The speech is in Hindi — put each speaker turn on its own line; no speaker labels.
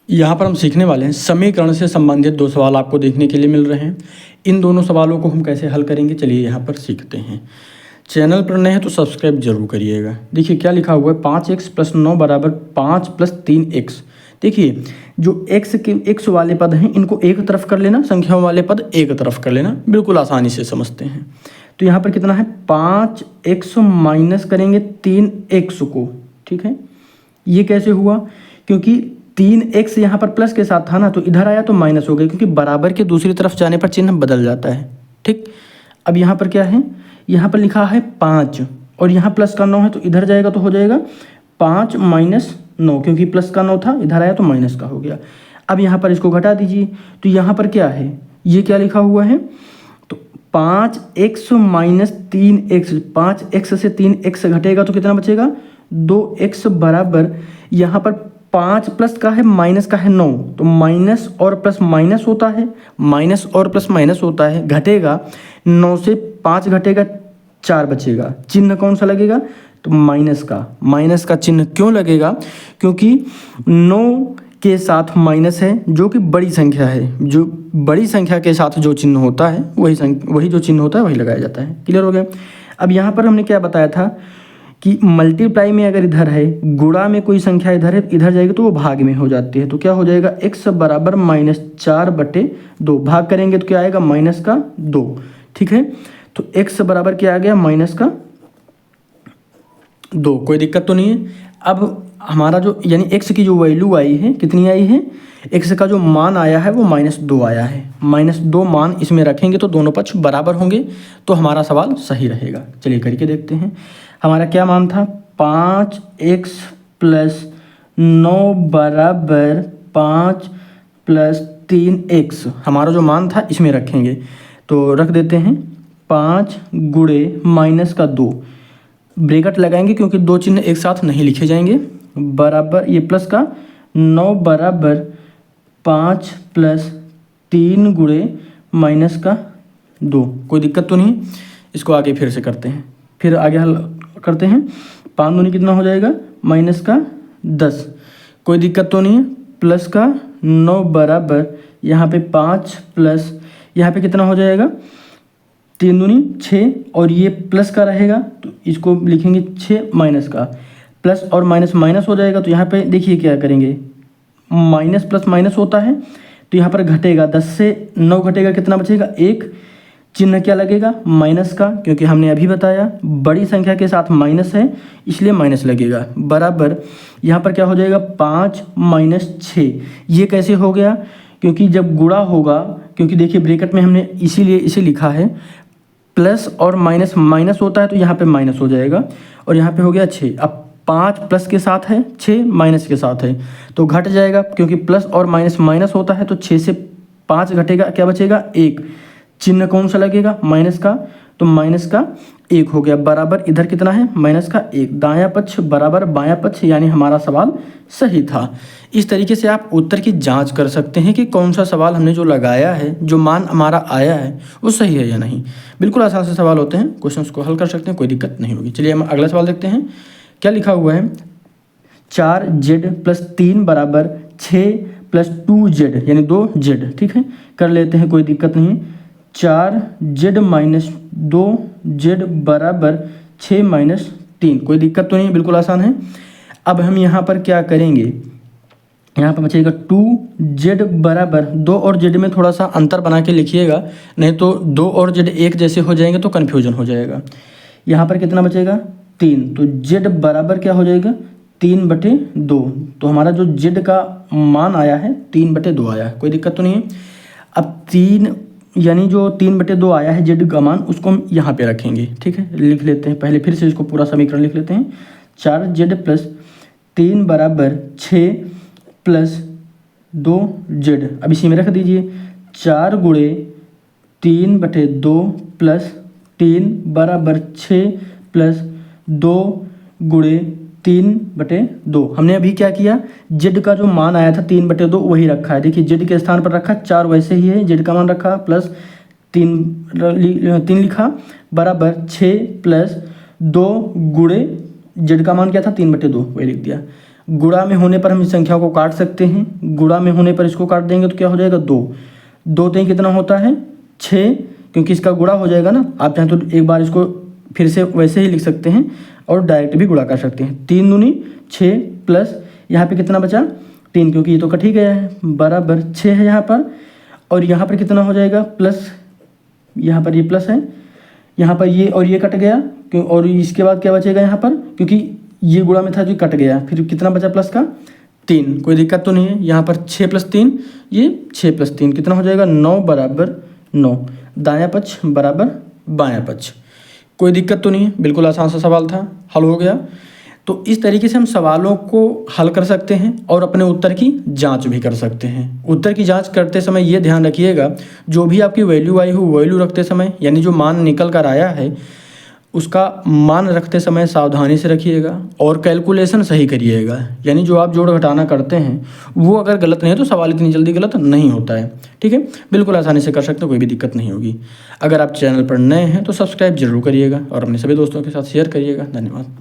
यहाँ पर हम सीखने वाले हैं समीकरण से संबंधित दो सवाल आपको देखने के लिए मिल रहे हैं। इन दोनों सवालों को हम कैसे हल करेंगे चलिए यहाँ पर सीखते हैं। चैनल पर नए हैं तो सब्सक्राइब जरूर करिएगा। देखिए क्या लिखा हुआ है 5x + 9 = 5 + 3x। देखिए जो x वाले पद हैं इनको एक तरफ कर लेना, संख्याओं वाले पद एक तरफ कर लेना, बिल्कुल आसानी से समझते हैं। तो यहाँ पर कितना है 5x माइनस करेंगे 3x को, ठीक है। ये कैसे हुआ, क्योंकि 3x यहाँ पर प्लस के साथ था ना, तो इधर आया तो माइनस हो गया, क्योंकि बराबर के दूसरी तरफ जाने पर चिन्ह बदल जाता है, ठीक। अब यहाँ पर क्या है, यहाँ पर लिखा है 5 और यहाँ प्लस का 9 है, तो इधर जाएगा तो हो जाएगा 5 - 9, क्योंकि प्लस का 9 था, इधर आया तो माइनस का हो गया। अब यहाँ पर इसको घटा दीजिए, तो यहाँ पर क्या है, ये क्या लिखा हुआ है, तो 5x - 3x, 5x से 3x घटेगा तो कितना बचेगा 2x बराबर, यहाँ पर 5 प्लस का है माइनस का है 9, तो माइनस और प्लस माइनस होता है, माइनस और प्लस माइनस होता है, घटेगा 9 से 5 घटेगा 4 बचेगा, चिन्ह कौन सा लगेगा, तो माइनस का चिन्ह क्यों लगेगा, क्योंकि 9 के साथ माइनस है जो कि बड़ी संख्या है, जो बड़ी संख्या के साथ जो चिन्ह होता है वही जो चिन्ह होता है वही लगाया जाता है। क्लियर हो गया। अब यहाँ पर हमने क्या बताया था कि मल्टीप्लाई में अगर इधर है, गुणा में कोई संख्या इधर है, इधर जाएगी तो वो भाग में हो जाती है, तो क्या हो जाएगा x बराबर -4/2, भाग करेंगे तो क्या आएगा -2, ठीक है। तो x बराबर क्या आ गया -2, कोई दिक्कत तो नहीं है। अब हमारा जो यानी x की जो वैल्यू आई है कितनी आई है, x का जो मान आया है वो -2 आया है, -2 मान इसमें रखेंगे तो दोनों पक्ष बराबर होंगे, तो हमारा सवाल सही रहेगा। चलिए करके देखते हैं। हमारा क्या मान था 5x + 9 बराबर 5 + 3x, हमारा जो मान था इसमें रखेंगे, तो रख देते हैं 5 × -2, ब्रैकेट लगाएंगे क्योंकि दो चिन्ह एक साथ नहीं लिखे जाएंगे, बराबर ये प्लस का 9 बराबर 5 + 3 × -2, कोई दिक्कत तो नहीं। इसको आगे फिर से करते हैं, फिर आगे हल करते हैं। 5 दूनी कितना हो जाएगा -10, कोई दिक्कत तो नहीं है। प्लस का 9 बराबर यहाँ पे 5 प्लस यहाँ पे कितना हो जाएगा 3 दूनी 6, और ये प्लस का रहेगा तो इसको लिखेंगे 6 माइनस का, प्लस और माइनस माइनस हो जाएगा, तो यहाँ पे देखिए क्या करेंगे, माइनस प्लस माइनस होता है तो यहाँ पर घटेगा, 10 से 9 घटेगा कितना बचेगा 1, चिन्ह क्या लगेगा माइनस का, क्योंकि हमने अभी बताया बड़ी संख्या के साथ माइनस है इसलिए माइनस लगेगा, बराबर यहाँ पर क्या हो जाएगा 5 - 6। ये कैसे हो गया, क्योंकि जब गुणा होगा, क्योंकि देखिए ब्रैकेट में हमने इसीलिए इसे लिखा है, प्लस और माइनस माइनस होता है तो यहाँ पे माइनस हो जाएगा, और यहाँ पे हो गया 6। अब 5 प्लस के साथ है, 6 माइनस के साथ है तो घट जाएगा, क्योंकि प्लस और माइनस माइनस होता है, तो 6 से 5 घटेगा, क्या बचेगा 1, चिन्ह कौन सा लगेगा माइनस का, तो माइनस का 1 हो गया, बराबर इधर कितना है -1, दायां पक्ष बराबर बायां पक्ष, यानी हमारा सवाल सही था। इस तरीके से आप उत्तर की जांच कर सकते हैं कि कौन सा सवाल हमने जो लगाया है, जो मान हमारा आया है वो सही है या नहीं। बिल्कुल आसान से सवाल होते हैं, क्वेश्चंस को हल कर सकते हैं, कोई दिक्कत नहीं होगी। चलिए हम अगला सवाल देखते हैं। क्या लिखा हुआ है 4z + 3 बराबर 6 + 2z, यानी 2z, ठीक है, कर लेते हैं, कोई दिक्कत नहीं। 4z - 2z बराबर 6 - 3, कोई दिक्कत तो नहीं, बिल्कुल आसान है। अब हम यहाँ पर क्या करेंगे, यहाँ पर बचेगा 2z बराबर 2 और z में थोड़ा सा अंतर बना के लिखिएगा, नहीं तो 2 और z एक जैसे हो जाएंगे तो कन्फ्यूजन हो जाएगा। यहाँ पर कितना बचेगा 3, तो z बराबर क्या हो जाएगा 3/2, तो हमारा जो z का मान आया है 3/2 आया है, कोई दिक्कत तो नहीं है। अब 3 यानी जो 3/2 आया है z का मान, उसको हम यहाँ पे रखेंगे, ठीक है, लिख लेते हैं पहले, फिर से इसको पूरा समीकरण लिख लेते हैं। 4z + 3 बराबर 6 + 2z, अब इसी में रख दीजिए, 4 × 3/2 + 3 बराबर 6 + 2 × 3/2। हमने अभी क्या किया, z का जो मान आया था 3/2 वही रखा है, देखिए z के स्थान पर रखा, 4 वैसे ही है, z का मान रखा, प्लस 3 लिखा, बराबर 6 + 2 × z का मान क्या था 3/2 वही लिख दिया। गुणा में होने पर हम इस संख्या को काट सकते हैं। गुणा में होने पर इसको काट देंगे तो क्या हो जाएगा 2। 2 तीन कितना होता है 6, क्योंकि इसका गुणा हो जाएगा ना। आप चाहें तो एक बार इसको फिर से वैसे ही लिख सकते हैं और डायरेक्ट भी गुणा कर सकते हैं। 3 दूनी 6 प्लस यहाँ पे कितना बचा 3, क्योंकि ये तो कट ही गया है, बराबर 6 है यहाँ पर। और यहाँ पर कितना हो जाएगा प्लस, यहाँ पर ये प्लस है, यहाँ पर ये और ये कट गया क्यों, और इसके बाद क्या बचेगा यहाँ पर, क्योंकि ये गुणा में था जो कट गया, फिर कितना बचा प्लस का 3। कोई दिक्कत तो नहीं है। यहाँ पर 6 + 3, ये 6 + 3 कितना हो जाएगा 9 बराबर 9। दायां पक्ष बराबर बायां पक्ष। कोई दिक्कत तो नहीं है, बिल्कुल आसान सा सवाल था, हल हो गया। तो इस तरीके से हम सवालों को हल कर सकते हैं और अपने उत्तर की जांच भी कर सकते हैं। उत्तर की जांच करते समय ये ध्यान रखिएगा, जो भी आपकी वैल्यू आई हो वैल्यू रखते समय, यानी जो मान निकल कर आया है उसका मान रखते समय सावधानी से रखिएगा और कैलकुलेशन सही करिएगा। यानी जो आप जोड़ घटाना करते हैं वो अगर गलत नहीं है तो सवाल इतनी जल्दी गलत नहीं होता है। ठीक है, बिल्कुल आसानी से कर सकते हो, कोई भी दिक्कत नहीं होगी। अगर आप चैनल पर नए हैं तो सब्सक्राइब जरूर करिएगा और अपने सभी दोस्तों के साथ शेयर करिएगा। धन्यवाद।